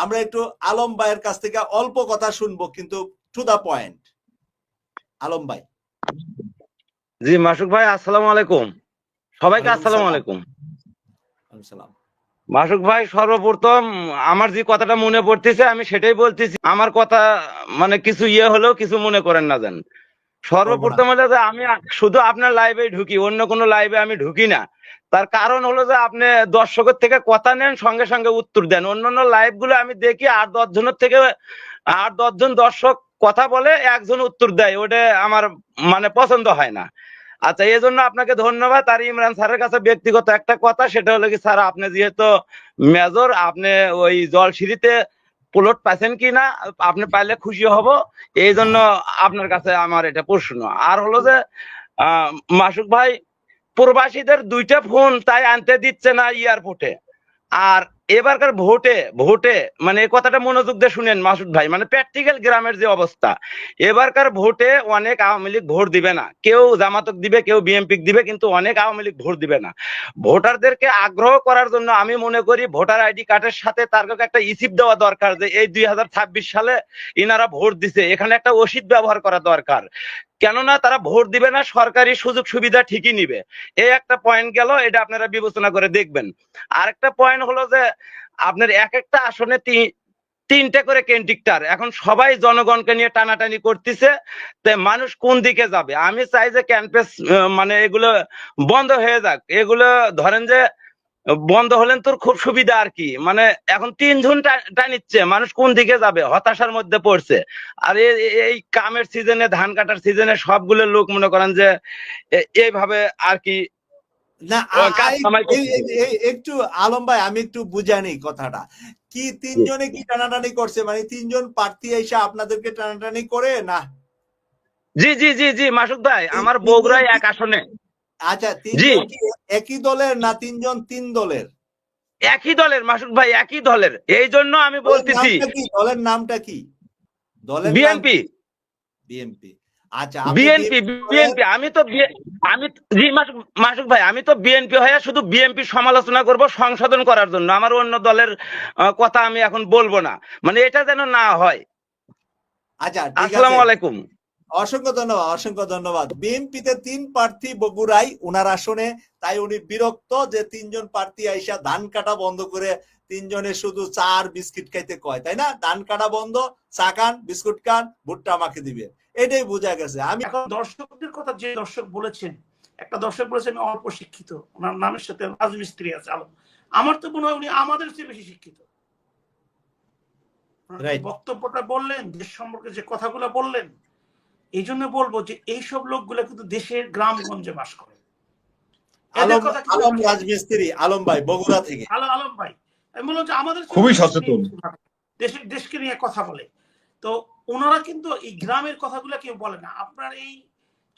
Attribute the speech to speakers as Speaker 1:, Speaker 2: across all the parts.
Speaker 1: আমরা একটু আলম ভাইয়ের কাছ থেকে অল্প কথা শুনবো, কিন্তু টু দা পয়েন্ট। আলম ভাই।
Speaker 2: জি মাসুক ভাই, আসসালামু আলাইকুম। সবাইকে আসসালামু আলাইকুম। মাসুক ভাই, সর্বপ্রথম আমার যে কথাটা মনে পড়তেছে আমি সেটাই বলতেছি। আমার কথা মানে কিছু হলেও কিছু মনে করেন না যেন। সর্বপ্রথম হলো যে আমি শুধু আপনার লাইভে ঢুকি, অন্য কোনো লাইভে আমি ঢুকি না। তার কারণ হলো যে আপনি দর্শকের থেকে কথা নেন, সঙ্গে সঙ্গে উত্তর দেন। অন্যান্য লাইভ গুলো আমি দেখি 8-10 জনের থেকে 8-10 জন দর্শক কথা বলে, একজন উত্তর দেয়, ওটা আমার মানে পছন্দ হয় না। আচ্ছা, এই জন্য আপনাকে ধন্যবাদ। আর ইমরান স্যারের কাছে ব্যক্তিগত একটা কথা, সেটা হলো কি স্যার, আপনি যেহেতু মেজর, আপনি ওই জলসিঁড়িতে প্লট পাইছেন কিনা, আপনি পাইলে খুশি হব। এই জন্য আপনার কাছে আমার এটা প্রশ্ন। আর হলো যে মাসুক ভাই, প্রবাসীদের 2টা ফোন তাই আনতে দিচ্ছে না এয়ারপোর্টে। আর এবারকার ভোটে মানে এই কথাটা মনোযোগ দিয়ে শুনেন মাসুদ ভাই, মানে প্র্যাকটিক্যাল গ্রামের যে অবস্থা, এবারকার ভোটে অনেক আওয়ামী লীগ ভোট দিবে না। কেউ জামাতক দিবে, কেউ বিএনপি দিবে, কিন্তু অনেক আওয়ামী লীগ ভোট দিবে না। ভোটারদেরকে আগ্রহ করার জন্য আমি মনে করি ভোটার আইডি কার্ডের সাথে তার একটা ইসিপ দেওয়া দরকার, যে এই 2026 সালে ইনারা ভোট দিছে, এখানে একটা রসিদ ব্যবহার করা দরকার। কেননা তারা ভোট দিবে না, সরকারি সুযোগ সুবিধা ঠিকই নিবে। এই একটা পয়েন্ট গেল, এটা আপনারা বিবেচনা করে দেখবেন। আরেকটা পয়েন্ট হলো যে আপনার এক একটা আসনে 3টে করে ক্যান্ডিডেট। এখন সবাই জনগণকে নিয়ে টানাটানি করতেছে, তো মানুষ কোন দিকে যাবে? আমি চাই যে ক্যাম্পাস মানে এগুলো বন্ধ হয়ে যাক। এগুলো ধরেন যে বন্ধ হলেন তোর খুব সুবিধা আর কি। মানে এখন 3 জন টানিচ্ছে, মানুষ কোন দিকে যাবে? হতাশার মধ্যে পড়ছে। আর এই কামের সিজনে, ধান কাটার সিজনে সবগুলো লোক মনে করেন যে এইভাবে আর কি।
Speaker 1: না একটু আলম ভাই, আমি একটু বুঝানি কথাটা কি, 3 জনে কি টানাটানি করছে? মানে 3 জন প্রার্থী এসে আপনাদেরকে টানাটানি করে না?
Speaker 2: জি জি জি জি মাসুক ভাই, আমার বগুড়ায় এক আসনে।
Speaker 1: আচ্ছা, 3 জন কি একই দলের না 3 জন 3 দলের?
Speaker 2: একই দলের মাসুক ভাই, একই দলের। এই জন্য আমি বলতেছি।
Speaker 1: দলের নামটা কি? দলের
Speaker 2: বিএনপি।
Speaker 1: বিএনপি। আচ্ছা,
Speaker 2: বিএনপি। আমি জি মাসুক ভাই, আমি তো বিএনপি হয়ে শুধু বিএনপি সমালোচনা করব সংশোধন করার জন্য। আমার অন্য দলের কথা আমি এখন বলবো না, মানে এটা যেন না হয়।
Speaker 1: আচ্ছা,
Speaker 2: আসসালামু আলাইকুম।
Speaker 1: অসংখ্য ধন্যবাদ, অসংখ্য ধন্যবাদ। বিএনপিতে 3 প্রার্থী বগুড়াই ওনার আসনে, তাই উনি বিরক্ত যে 3 জন প্রার্থী আইসা ধান কাটা বন্ধ করে 3 জনে শুধু চা আর বিস্কিট খাইতে কয়, তাই না? ধান কাটা বন্ধ, চা খান, বিস্কুট খান, ভুট্টা আমাকে দিবে, এটাই বোঝা গেছে। আমি
Speaker 3: এখন দর্শকদের কথা, যে দর্শক বলেছেন, একটা দর্শক বলেছেন আমি অল্প শিক্ষিত, ওনার নামের সাথে রাজমিস্ত্রি আছে আলম। আমার তো মনে হয় উনি আমাদের চেয়ে বেশি শিক্ষিত। বক্তব্যটা বললেন, দেশ সম্পর্কে যে কথাগুলো বললেন, এই জন্য বলবো যে এইসব লোকগুলো কিন্তু দেশের গ্রামগঞ্জে বাস করে।
Speaker 1: আলম রাজমিস্ত্রি, আলম ভাই বগুড়া থেকে।
Speaker 3: আলম ভাই, আমি বললাম যে আমাদের
Speaker 4: খুবই সচেতন,
Speaker 3: দেশকে নিয়ে কথা বলে। তো ওনারা কিন্তু এই গ্রামের কথাগুলো কেউ বলে না। আপনার এই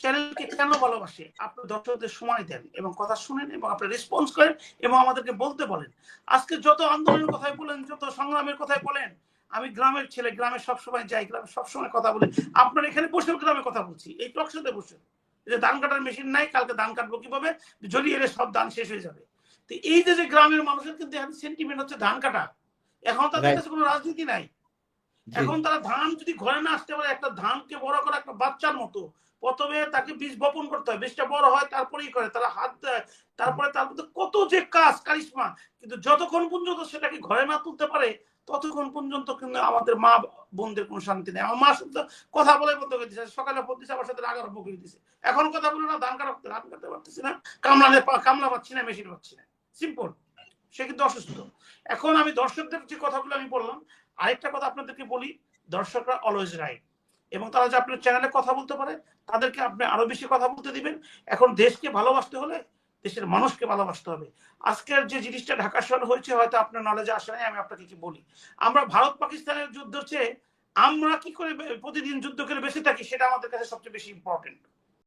Speaker 3: চ্যানেলকে কেন ভালোবাসে? আপনার দর্শকদের সময় দেন এবং কথা শুনেন এবং আপনি রেসপন্স করেন এবং আমাদেরকে বলতে বলেন। আজকে যত আন্দোলনের কথাই বলেন, যত সংগ্রামের কথাই বলেন, আমি গ্রামের ছেলে, গ্রামে সবসময় যাই, গ্রামে সবসময় কথা বলি। আপনার এখানে বসে গ্রামে কথা বলছি, এই টক শোতে বসে। যে ধান কাটার মেশিন নাই, কালকে ধান কাটবো কিভাবে, যদি এলে সব ধান শেষ হয়ে যাবে। তো এই যে গ্রামের মানুষের কিন্তু এখন সেন্টিমেন্ট হচ্ছে ধান কাটা। এখন তাদের কাছে কোনো রাজনীতি নাই। এখন তারা ধান যদি ঘরে না আসতে পারে, একটা ধানকে বড় করা একটা বাচ্চার মতো, প্রথমে তাকে বীজ বপন করতে হয়, বীজটা বড় হয় তারপরেই করে, তারা হাত দেয়, তারপরে তার মধ্যে কত যে কাজ কারিশমা। কিন্তু যতক্ষণ পর্যন্ত সেটাকে ঘরে না তুলতে পারে, ততক্ষণ পর্যন্ত কিন্তু আমাদের মা বোনদের কোনো শান্তি নেই। আমার মা শুধু কথা বলে বন্ধ করে দিচ্ছে, সকালে ফোন দিচ্ছে, আমার সাথে রাগ আরম্ভ করে দিচ্ছে। এখন কথা বলে না, ধান কাটতে পারতেছি না, কামলা পাচ্ছি না, মেশিন পাচ্ছি না, সিম্পল। সে কিন্তু অসুস্থ। এখন আমি দর্শকদের যে কথাগুলো আমি বললাম, আরেকটা কথা আপনাদেরকে বলি, দর্শকরা অলওয়েজ রাইট, এবং তারা যে আপনার চ্যানেলে কথা বলতে পারে তাদেরকে আপনি আরো বেশি কথা বলতে দিবেন। এখন দেশকে ভালোবাসতে হলে দেশের মানুষকে ভালোবাসতে হবে। আজকের যে জিনিসটা ঢাকা শহরে হয়েছে, হয়তো আপনার নলেজে আসে নাই, আমি আপনাকে কি বলি, আমরা ভারত পাকিস্তানের যুদ্ধ চেয়ে আমরা কি করে প্রতিদিন যুদ্ধ করে বেঁচে থাকি, সেটা আমাদের কাছে সবচেয়ে বেশি ইম্পর্টেন্ট।